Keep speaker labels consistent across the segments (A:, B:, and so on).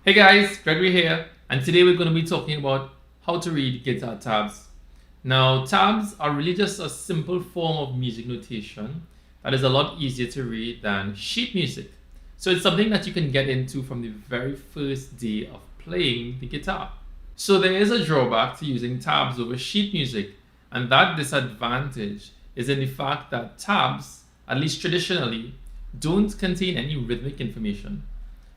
A: Hey guys, Gregory here, and today we're going to be talking about how to read guitar tabs. Now, tabs are really just a simple form of music notation that is a lot easier to read than sheet music. So it's something that you can get into from the very first day of playing the guitar. So there is a drawback to using tabs over sheet music, and that disadvantage is in the fact that tabs, at least traditionally, don't contain any rhythmic information.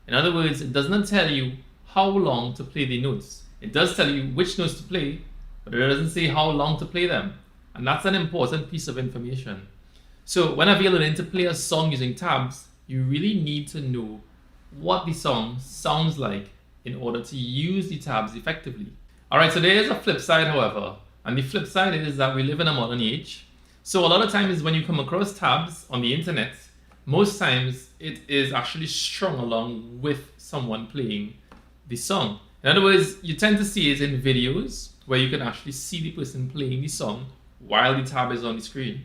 A: In other words, it does not tell you how long to play the notes. It does tell you which notes to play, but it doesn't say how long to play them. And that's an important piece of information. So whenever you're learning to play a song using tabs, you really need to know what the song sounds like in order to use the tabs effectively. Alright, so there is a flip side, however. And the flip side is that we live in a modern age. So a lot of times when you come across tabs on the internet, most times it is actually strung along with someone playing the song. In other words, you tend to see it in videos where you can actually see the person playing the song while the tab is on the screen.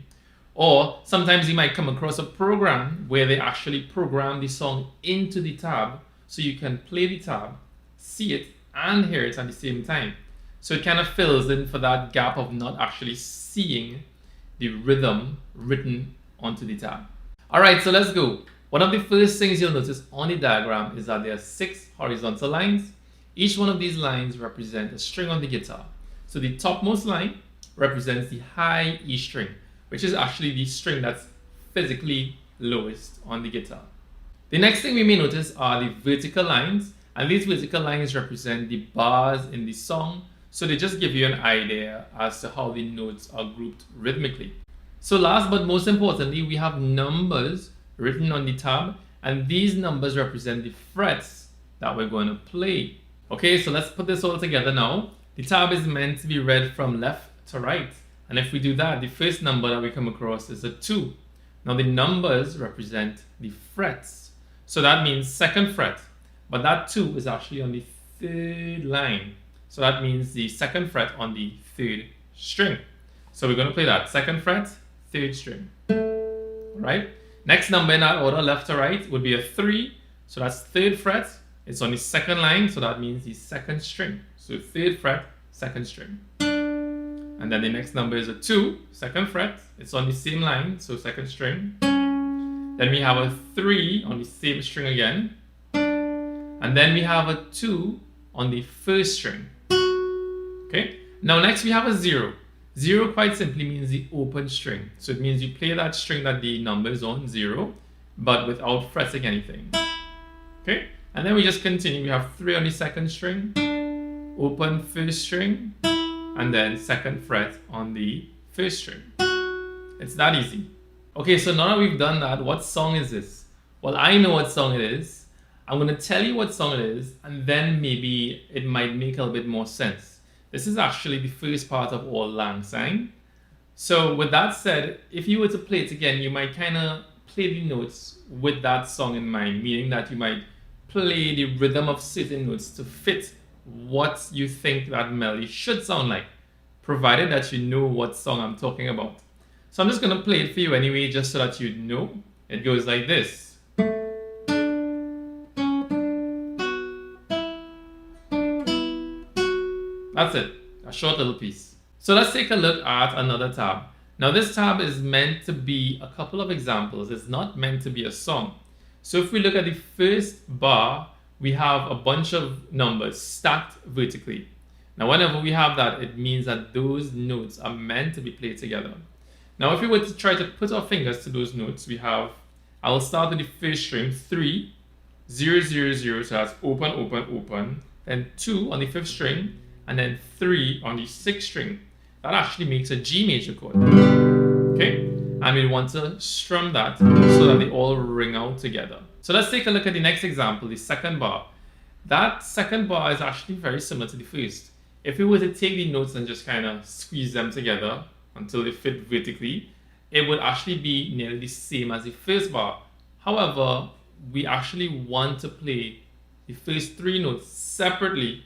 A: Or sometimes you might come across a program where they actually program the song into the tab so you can play the tab, see it, and hear it at the same time. So it kind of fills in for that gap of not actually seeing the rhythm written onto the tab. Alright, so let's go. One of the first things you'll notice on the diagram is that there are 6 horizontal lines. Each one of these lines represent a string on the guitar. So the topmost line represents the high E string, which is actually the string that's physically lowest on the guitar. The next thing we may notice are the vertical lines, and these vertical lines represent the bars in the song, so they just give you an idea as to how the notes are grouped rhythmically. So last but most importantly, we have numbers written on the tab, and these numbers represent the frets that we're going to play. Okay, so let's put this all together now. The tab is meant to be read from left to right, and if we do that, the first number that we come across is a 2. Now the numbers represent the frets, so that means 2nd fret, but that 2 is actually on the 3rd line, so that means the 2nd fret on the 3rd string. So we're going to play that 2nd fret, 3rd string. Right? Next number in that order, left to right, would be a 3. So that's 3rd fret. It's on the 2nd line, so that means the 2nd string. So 3rd fret, 2nd string. And then the next number is a 2, 2nd fret. It's on the same line, so 2nd string. Then we have a 3 on the same string again. And then we have a 2 on the 1st string. Okay? Now next we have a 0. 0 quite simply means the open string. So it means you play that string that the number is on, 0, but without fretting anything. Okay? And then we just continue. We have 3 on the 2nd string, open 1st string, and then 2nd fret on the 1st string. It's that easy. Okay, so now that we've done that, what song is this? Well, I know what song it is. I'm going to tell you what song it is, and then maybe it might make a little bit more sense. This is actually the first part of Auld Lang Syne. So with that said, if you were to play it again, you might kind of play the notes with that song in mind, meaning that you might play the rhythm of certain notes to fit what you think that melody should sound like, provided that you know what song I'm talking about. So I'm just going to play it for you anyway, just so that you know. It goes like this. That's it, a short little piece. So let's take a look at another tab. Now this tab is meant to be a couple of examples. It's not meant to be a song. So if we look at the first bar, we have a bunch of numbers stacked vertically. Now whenever we have that, it means that those notes are meant to be played together. Now if we were to try to put our fingers to those notes, we have, I will start with the 1st string, 3, 0, 0, 0, so that's open, open, open. Then 2 on the 5th string, and then 3 on the 6th string. That actually makes a G major chord. Okay? And we want to strum that so that they all ring out together. So let's take a look at the next example, the 2nd bar. That 2nd bar is actually very similar to the first. If we were to take the notes and just kind of squeeze them together until they fit vertically, it would actually be nearly the same as the first bar. However, we actually want to play the first 3 notes separately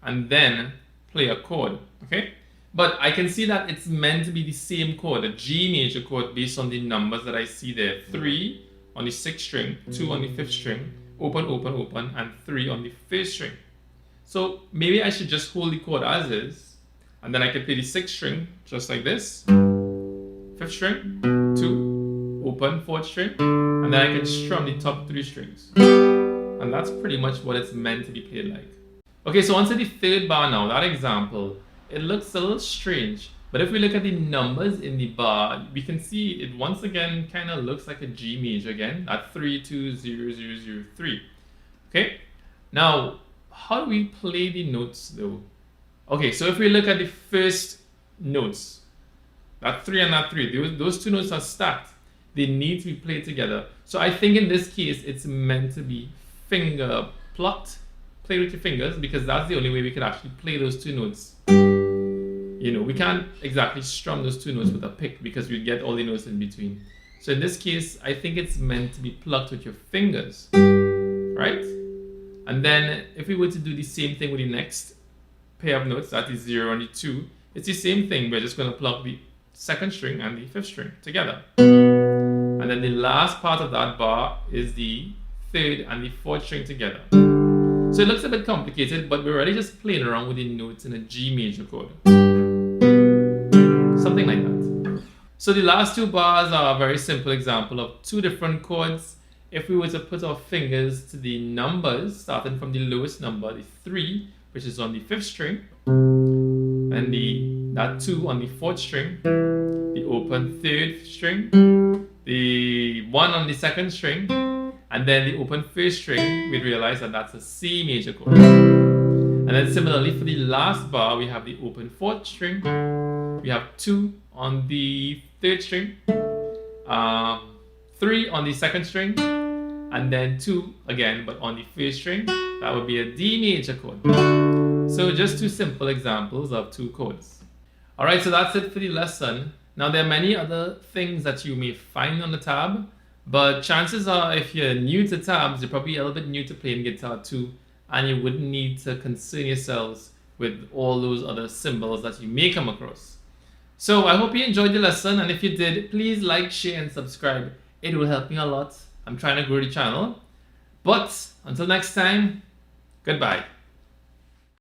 A: and then play a chord, okay? But I can see that it's meant to be the same chord, a G major chord, based on the numbers that I see there. 3 on the 6th string, 2 on the 5th string, open, open, open, and 3 on the first string. So maybe I should just hold the chord as is, and then I can play the 6th string just like this, 5th string, 2, open 4th string, and then I can strum the top 3 strings. And that's pretty much what it's meant to be played like. Okay, so onto the 3rd bar now, that example, it looks a little strange, but if we look at the numbers in the bar, we can see it once again kind of looks like a G major again, at 3, 2, 0, 0, 0, 3. Okay, now how do we play the notes though? Okay, so if we look at the first notes, that 3 and that 3, those 2 notes are stacked. They need to be played together. So I think in this case, it's meant to be finger plucked. Play with your fingers, because that's the only way we could actually play those 2 notes. You know, we can't exactly strum those 2 notes with a pick because we get all the notes in between. So in this case, I think it's meant to be plucked with your fingers, right? And then if we were to do the same thing with the next pair of notes, that is 0 and the 2, it's the same thing. We're just going to pluck the 2nd string and the 5th string together. And then the last part of that bar is the 3rd and the 4th string together. So it looks a bit complicated, but we're already just playing around with the notes in a G major chord. Something like that. So the last 2 bars are a very simple example of 2 different chords. If we were to put our fingers to the numbers, starting from the lowest number, the 3, which is on the 5th string, and that 2 on the 4th string, the open 3rd string, the 1 on the 2nd string, and then the open 1st string, we'd realize that that's a C major chord. And then similarly for the last bar, we have the open 4th string, we have 2 on the 3rd string, 3 on the 2nd string, and then 2 again, but on the 1st string. That would be a D major chord. So just 2 simple examples of 2 chords. Alright, so that's it for the lesson. Now there are many other things that you may find on the tab, but chances are if you're new to tabs, you're probably a little bit new to playing guitar too, and you wouldn't need to concern yourselves with all those other symbols that you may come across. So I hope you enjoyed the lesson, and if you did, please like, share and subscribe. It will help me a lot. I'm trying to grow the channel. But until next time, goodbye.